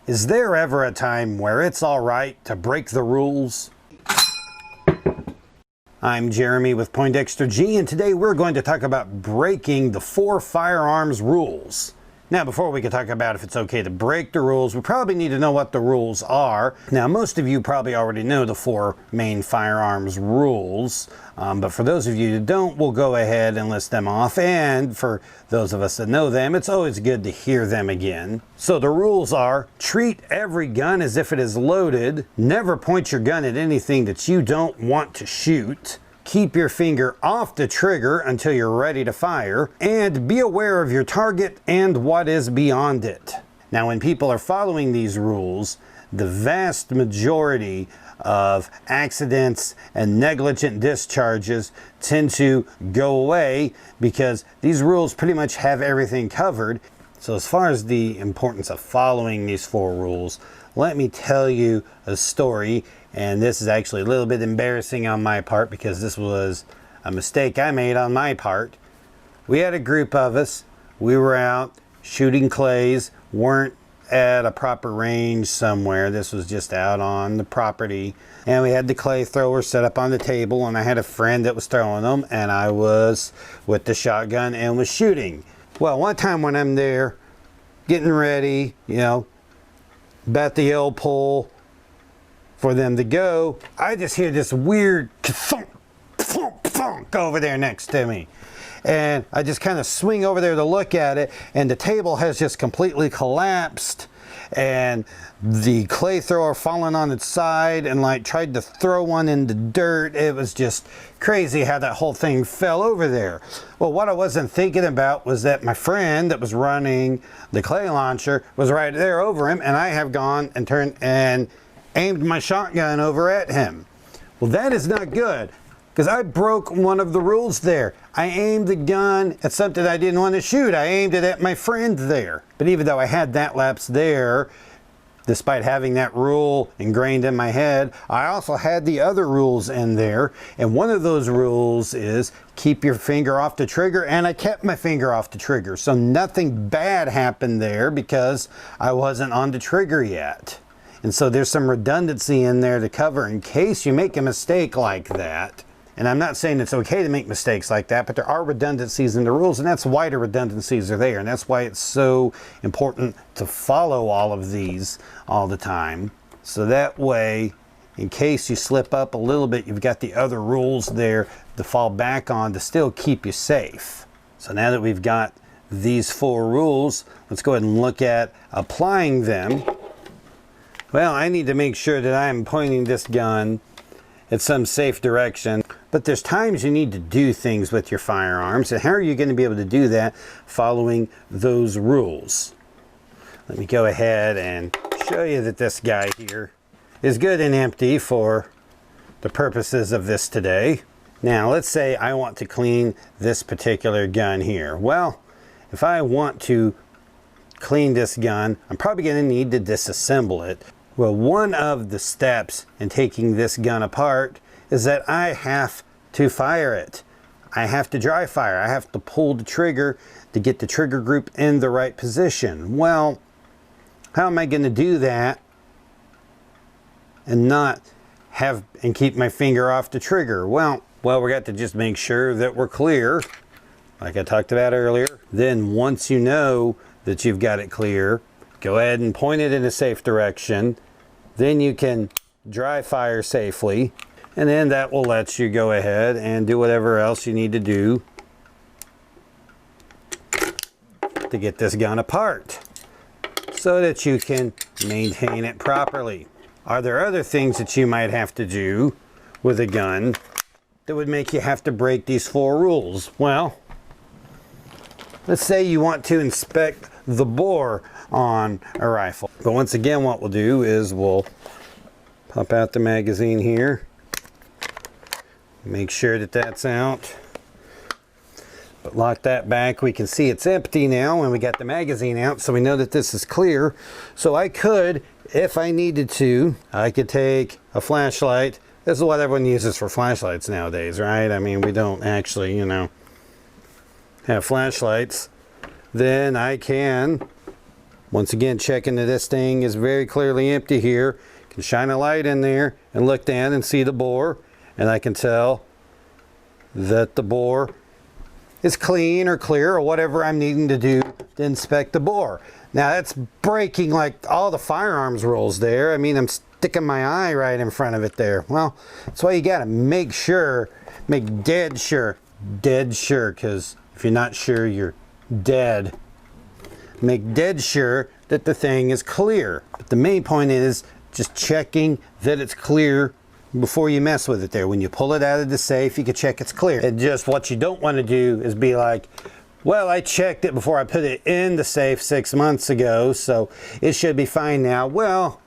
Is there ever a time where it's all right to break the rules? I'm Jeremy with Poindexter G, and today we're going to talk about breaking the 4 firearms rules. Now, before we can talk about if it's okay to break the rules, we probably need to know what the rules are. Now, most of you probably already know the 4 main firearms rules, but for those of you who don't, we'll go ahead and list them off. And for those of us that know them, it's always good to hear them again. So the rules are: treat every gun as if it is loaded, never point your gun at anything that you don't want to shoot, keep your finger off the trigger until you're ready to fire, and be aware of your target and what is beyond it. Now, when people are following these rules, the vast majority of accidents and negligent discharges tend to go away because these rules pretty much have everything covered. So as far as the importance of following these 4 rules, let me tell you a story. And this is actually a little bit embarrassing on my part because this was a mistake I made on my part. We had a group of us. We were out shooting clays, weren't at a proper range somewhere. This was just out on the property. And we had the clay thrower set up on the table, and I had a friend that was throwing them, and I was with the shotgun and was shooting. Well, one time when I'm there getting ready, about the yell pull for them to go, I just hear this weird thunk, thunk, thunk over there next to me. And I just kind of swing over there to look at it, and the table has just completely collapsed, and the clay thrower fallen on its side and tried to throw one in the dirt. It was just crazy how that whole thing fell over there. Well, what I wasn't thinking about was that my friend that was running the clay launcher was right there over him, and I have gone and turned and aimed my shotgun over at him. Well, that is not good because I broke one of the rules there. I aimed the gun at something I didn't want to shoot. I aimed it at my friend there. But even though I had that lapse there, despite having that rule ingrained in my head, I also had the other rules in there. And one of those rules is keep your finger off the trigger, and I kept my finger off the trigger. So nothing bad happened there because I wasn't on the trigger yet. And so there's some redundancy in there to cover in case you make a mistake like that. And I'm not saying it's okay to make mistakes like that, but there are redundancies in the rules, and that's why the redundancies are there. And that's why it's so important to follow all of these all the time. So that way, in case you slip up a little bit, you've got the other rules there to fall back on to still keep you safe. So now that we've got these 4 rules, let's go ahead and look at applying them. Well, I need to make sure that I'm pointing this gun at some safe direction. But there's times you need to do things with your firearms. And how are you going to be able to do that following those rules? Let me go ahead and show you that this guy here is good and empty for the purposes of this today. Now, let's say I want to clean this particular gun here. Well, if I want to clean this gun, I'm probably going to need to disassemble it. Well, one of the steps in taking this gun apart is that I have to fire it. I have to dry fire. I have to pull the trigger to get the trigger group in the right position. Well, how am I going to do that and not have and keep my finger off the trigger? Well, we got to just make sure that we're clear, like I talked about earlier. Then once you know that you've got it clear, go ahead and point it in a safe direction. Then you can dry fire safely, and then that will let you go ahead and do whatever else you need to do to get this gun apart so that you can maintain it properly. Are there other things that you might have to do with a gun that would make you have to break these 4 rules? Well, let's say you want to inspect the bore on a rifle. But once again, what we'll do is we'll pop out the magazine here. Make sure that that's out. But lock that back. We can see it's empty now when we got the magazine out, so we know that this is clear. So I could, if I needed to, I could take a flashlight. This is what everyone uses for flashlights nowadays, right? I mean, we don't actually, have flashlights. Then I can Once again, checking that this thing is very clearly empty here. I can shine a light in there and look down and see the bore, and I can tell that the bore is clean or clear or whatever I'm needing to do to inspect the bore. Now that's breaking like all the firearms rules there. I mean, I'm sticking my eye right in front of it there. Well, that's why you gotta make sure, make dead sure, because if you're not sure, you're dead. Make dead sure that the thing is clear. But the main point is just checking that it's clear before you mess with it there. When you pull it out of the safe, you can check it's clear. And just what you don't want to do is be like, well, I checked it before I put it in the safe 6 months ago, so it should be fine now. Well,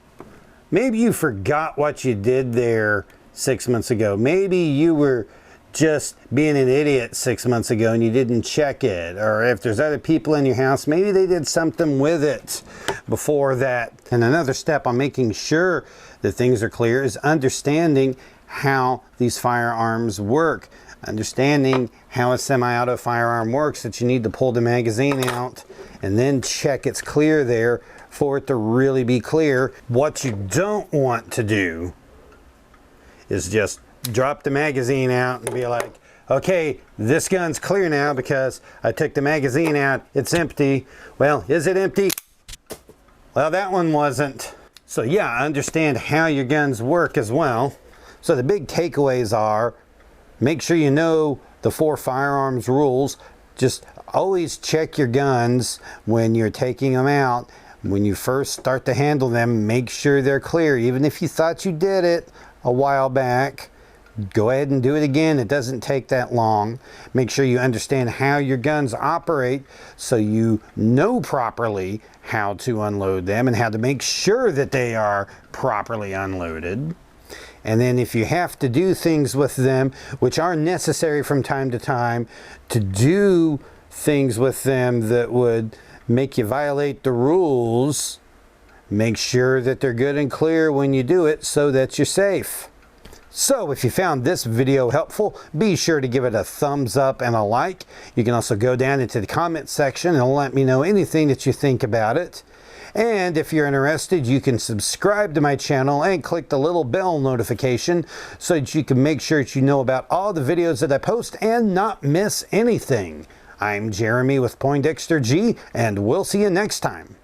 maybe you forgot what you did there 6 months ago. Maybe you were just being an idiot 6 months ago and you didn't check it. Or if there's other people in your house, maybe they did something with it before that. And another step on making sure that things are clear is understanding how these firearms work. Understanding how a semi-auto firearm works, that you need to pull the magazine out and then check it's clear there for it to really be clear. What you don't want to do is just drop the magazine out and be like, okay, this gun's clear now because I took the magazine out, it's empty. Well, is it empty? Well, that one wasn't. So yeah, understand how your guns work as well. So the big takeaways are, make sure you know the 4 firearms rules. Just always check your guns when you're taking them out. When you first start to handle them, make sure they're clear. Even if you thought you did it a while back, go ahead and do it again. It doesn't take that long. Make sure you understand how your guns operate so you know properly how to unload them and how to make sure that they are properly unloaded. And then if you have to do things with them, which are necessary from time to time, to do things with them that would make you violate the rules, make sure that they're good and clear when you do it so that you're safe. So if you found this video helpful, be sure to give it a thumbs up and a like. You can also go down into the comment section and let me know anything that you think about it. And if you're interested, you can subscribe to my channel and click the little bell notification so that you can make sure that you know about all the videos that I post and not miss anything. I'm Jeremy with Poindexter G, and we'll see you next time.